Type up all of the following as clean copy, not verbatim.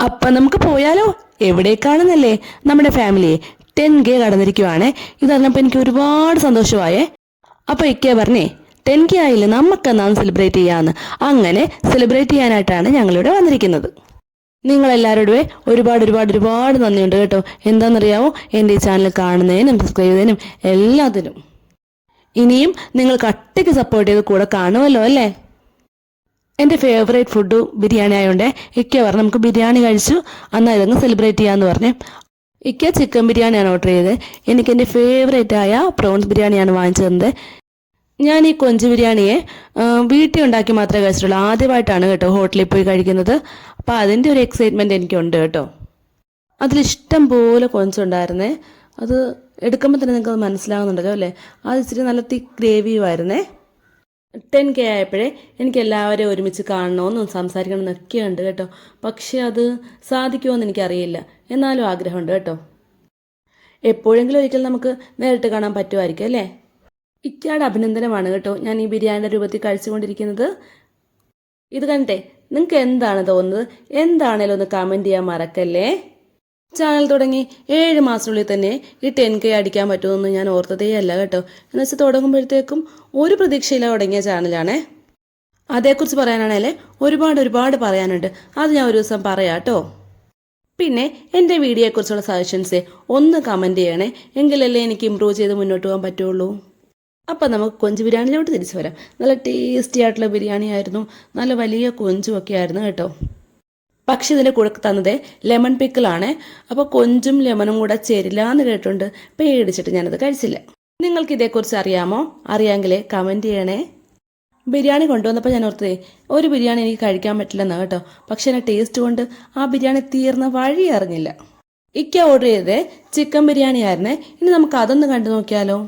അപ്പം നമുക്ക് പോയാലോ? എവിടേക്കാണെന്നല്ലേ? നമ്മുടെ ഫാമിലിയെ 10K കടന്നിരിക്കുവാണേ. ഇതറിഞ്ഞപ്പോൾ എനിക്ക് ഒരുപാട് സന്തോഷമായേ. അപ്പോൾ ഇക്ക പറഞ്ഞേ 10K ആയില്ലേ, നമുക്കെന്നാണ് സെലിബ്രേറ്റ് ചെയ്യാമെന്ന്. അങ്ങനെ സെലിബ്രേറ്റ് ചെയ്യാനായിട്ടാണ് ഞങ്ങളിവിടെ വന്നിരിക്കുന്നത്. നിങ്ങളെല്ലാവരോടും ഒരുപാട് ഒരുപാട് ഒരുപാട് നന്ദിയുണ്ട് കേട്ടോ. എന്താണെന്നറിയാമോ? എൻ്റെ ഈ ചാനൽ കാണുന്നതിനും സബ്സ്ക്രൈബ് ചെയ്യുന്നതിനും എല്ലാത്തിനും. ഇനിയും നിങ്ങൾ കട്ടയ്ക്ക് സപ്പോർട്ട് ചെയ്ത് കൂടെ കാണുമല്ലോ അല്ലേ? എൻ്റെ ഫേവറേറ്റ് ഫുഡ് ബിരിയാണി ആയതുകൊണ്ട് ഇക്ക പറഞ്ഞു നമുക്ക് ബിരിയാണി കഴിച്ചു എന്നാൽ ഇതങ്ങ് സെലിബ്രേറ്റ് ചെയ്യാമെന്ന് പറഞ്ഞേ. ഇക്ക ചിക്കൻ ബിരിയാണിയാണ് ഓർഡർ ചെയ്തത്. എനിക്ക് എൻ്റെ ഫേവറേറ്റ് ആയ പ്രോൺസ് ബിരിയാണിയാണ് വാങ്ങിച്ചു തന്നത്. ഞാൻ ഈ കൊഞ്ച് ബിരിയാണിയെ വീട്ടിൽ ഉണ്ടാക്കി മാത്രമേ കഴിച്ചിട്ടുള്ളൂ. ആദ്യമായിട്ടാണ് കേട്ടോ ഹോട്ടലിൽ പോയി കഴിക്കുന്നത്. അപ്പോൾ അതിൻ്റെ ഒരു എക്സൈറ്റ്മെൻറ്റ് എനിക്കുണ്ട് കേട്ടോ. അതിലിഷ്ടം പോലെ കൊഞ്ചുണ്ടായിരുന്നേ. അത് എടുക്കുമ്പോൾ തന്നെ നിങ്ങൾക്ക് അത് മനസ്സിലാകുന്നുണ്ടല്ലോ അല്ലേ? അത് ഇച്ചിരി നല്ല തിക്ക് ഗ്രേവിയുമായിരുന്നേ. 10K ആയപ്പോഴേ എനിക്ക് എല്ലാവരെയും ഒരുമിച്ച് കാണണമെന്നും സംസാരിക്കണമെന്നൊക്കെ ഉണ്ട് കേട്ടോ. പക്ഷേ അത് സാധിക്കുമോയെന്ന് എനിക്കറിയില്ല. എന്നാലും ആഗ്രഹമുണ്ട് കേട്ടോ. എപ്പോഴെങ്കിലും ഒരിക്കൽ നമുക്ക് നേരിട്ട് കാണാൻ പറ്റുമായിരിക്കും അല്ലേ? ഇക്കയുടെ അഭിനന്ദനമാണ് കേട്ടോ ഞാൻ ഈ ബിരിയാണിയുടെ രൂപത്തിൽ കഴിച്ചുകൊണ്ടിരിക്കുന്നത്. ഇത് കണ്ടേ നിങ്ങൾക്ക് എന്താണ് തോന്നുന്നത്? എന്താണേലും ഒന്ന് കമൻറ്റ് ചെയ്യാൻ മറക്കല്ലേ. ചാനൽ തുടങ്ങി 7 മാസത്തിനുള്ളിൽ തന്നെ ഈ 10K അടിക്കാൻ പറ്റുമെന്ന് ഞാൻ ഓർത്തതേ അല്ല കേട്ടോ. എന്നുവെച്ചാൽ തുടങ്ങുമ്പോഴത്തേക്കും ഒരു പ്രതീക്ഷയില്ല തുടങ്ങിയ ചാനലാണേ. അതേക്കുറിച്ച് പറയാനാണേലേ ഒരുപാട് ഒരുപാട് പറയാനുണ്ട്. അത് ഞാൻ ഒരു ദിവസം പറയാം കേട്ടോ. പിന്നെ എൻ്റെ വീഡിയോയെക്കുറിച്ചുള്ള സജഷൻസേ ഒന്ന് കമൻറ്റ് ചെയ്യണേ. എങ്കിലല്ലേ എനിക്ക് ഇമ്പ്രൂവ് ചെയ്ത് മുന്നോട്ട് പോകാൻ പറ്റുള്ളൂ. അപ്പം നമുക്ക് കൊഞ്ച് ബിരിയാണിയിലോട്ട് തിരിച്ചു വരാം. നല്ല ടേസ്റ്റി ആയിട്ടുള്ള ബിരിയാണി ആയിരുന്നു. നല്ല വലിയ കൊഞ്ചുമൊക്കെ ആയിരുന്നു കേട്ടോ. പക്ഷെ ഇതിൻ്റെ കൂടെ തന്നത് ലെമൺ പിക്കിളാണ്. അപ്പോൾ കൊഞ്ചും ലെമണും കൂടെ ചേരില്ല എന്ന് കേട്ടിട്ടുണ്ട്. പേടിച്ചിട്ട് ഞാനത് കഴിച്ചില്ല. നിങ്ങൾക്ക് ഇതേക്കുറിച്ച് അറിയാമോ? അറിയാമെങ്കിലേ കമൻറ്റ് ചെയ്യണേ. ബിരിയാണി കൊണ്ടുവന്നപ്പോൾ ഞാൻ ഓർത്തേ ഒരു ബിരിയാണി എനിക്ക് കഴിക്കാൻ പറ്റില്ലെന്നാണ് കേട്ടോ. പക്ഷെ എൻ്റെ ടേസ്റ്റ് കൊണ്ട് ആ ബിരിയാണി തീർന്ന വഴി അറിഞ്ഞില്ല. ഇക്ക ഓർഡർ ചെയ്തത് ചിക്കൻ ബിരിയാണി ആയിരുന്നേ. ഇനി നമുക്ക് അതൊന്ന് കണ്ടു നോക്കിയാലോ?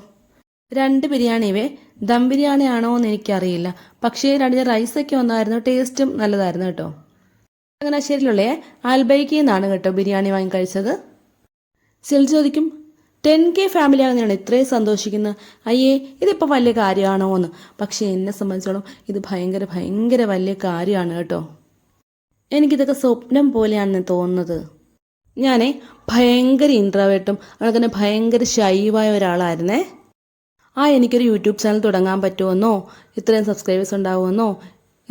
2 ബിരിയാണിവേ ദം ബിരിയാണി ആണോ എന്ന് എനിക്കറിയില്ല. പക്ഷേ 2 റൈസൊക്കെ ഒന്നായിരുന്നു. ടേസ്റ്റും നല്ലതായിരുന്നു കേട്ടോ. ചങ്ങനാശ്ശേരിയിലുള്ള ആൽബൈക്കിൽ നിന്നാണ് കേട്ടോ ബിരിയാണി വാങ്ങി കഴിച്ചത്. ചില ചോദിക്കും 10K ഫാമിലി ആകുന്നതാണ് ഇത്രയും സന്തോഷിക്കുന്നത്. അയ്യേ ഇതിപ്പോൾ വലിയ കാര്യമാണോ എന്ന്. പക്ഷേ എന്നെ സംബന്ധിച്ചോളം ഇത് ഭയങ്കര ഭയങ്കര വലിയ കാര്യമാണ് കേട്ടോ. എനിക്കിതൊക്കെ സ്വപ്നം പോലെയാണെന്ന് തോന്നുന്നത്. ഞാനേ ഭയങ്കര ഇൻട്രോവേർട്ടും അതുപോലെ തന്നെ ഭയങ്കര ഷൈവായ ഒരാളായിരുന്നേ. എനിക്കൊരു യൂട്യൂബ് ചാനൽ തുടങ്ങാൻ പറ്റുമെന്നോ ഇത്രയും സബ്സ്ക്രൈബേഴ്സ് ഉണ്ടാവുമെന്നോ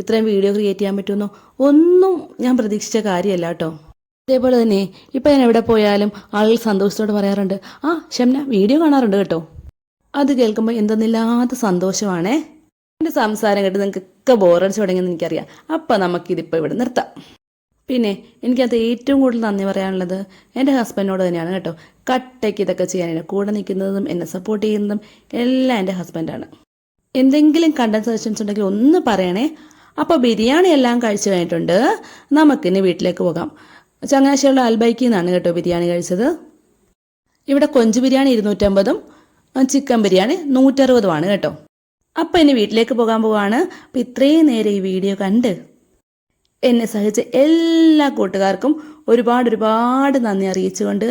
ഇത്രയും വീഡിയോ ക്രിയേറ്റ് ചെയ്യാൻ പറ്റുമെന്നോ ഒന്നും ഞാൻ പ്രതീക്ഷിച്ച കാര്യമല്ല കേട്ടോ. അതേപോലെ തന്നെ ഇപ്പം ഞാൻ എവിടെ പോയാലും ആളുകൾ സന്തോഷത്തോടെ പറയാറുണ്ട് ഷംന വീഡിയോ കാണാറുണ്ട് കേട്ടോ. അത് കേൾക്കുമ്പോൾ എന്തെന്നില്ലാത്ത സന്തോഷമാണേ. എൻ്റെ സംസാരം കേട്ട് നിങ്ങൾക്കൊക്കെ ബോറടിച്ച് തുടങ്ങിയെന്ന് എനിക്കറിയാം. അപ്പം നമുക്കിതിപ്പോൾ ഇവിടെ നിർത്താം. പിന്നെ എനിക്കത് ഏറ്റവും കൂടുതൽ നന്ദി പറയാനുള്ളത് എൻ്റെ ഹസ്ബൻഡിനോട് തന്നെയാണ് കേട്ടോ. കട്ടയ്ക്ക് ഇതൊക്കെ ചെയ്യാൻ എന്നെ കൂടെ നിൽക്കുന്നതും എന്നെ സപ്പോർട്ട് ചെയ്യുന്നതും എല്ലാം എൻ്റെ ഹസ്ബൻഡാണ്. എന്തെങ്കിലും കണ്ടന്റ് സജഷൻസ് ഉണ്ടെങ്കിൽ ഒന്ന് പറയണേ. അപ്പോൾ ബിരിയാണി എല്ലാം കഴിച്ചു കഴിഞ്ഞിട്ടുണ്ട്. നമുക്കിനി വീട്ടിലേക്ക് പോകാം. ചങ്ങനാശ്ശേരിയുള്ള ആൽബൈക്കിൽ നിന്നാണ് കേട്ടോ ബിരിയാണി കഴിച്ചത്. ഇവിടെ കൊഞ്ച് ബിരിയാണി 250ഉം ചിക്കൻ ബിരിയാണി 160ഉമാണ് കേട്ടോ. അപ്പോൾ ഇനി വീട്ടിലേക്ക് പോകാൻ പോവാണ്. അപ്പോൾ ഇത്രയും നേരം ഈ വീഡിയോ കണ്ട് എന്നെ സഹിച്ച എല്ലാ കൂട്ടുകാർക്കും ഒരുപാട് ഒരുപാട് നന്ദി അറിയിച്ചുകൊണ്ട്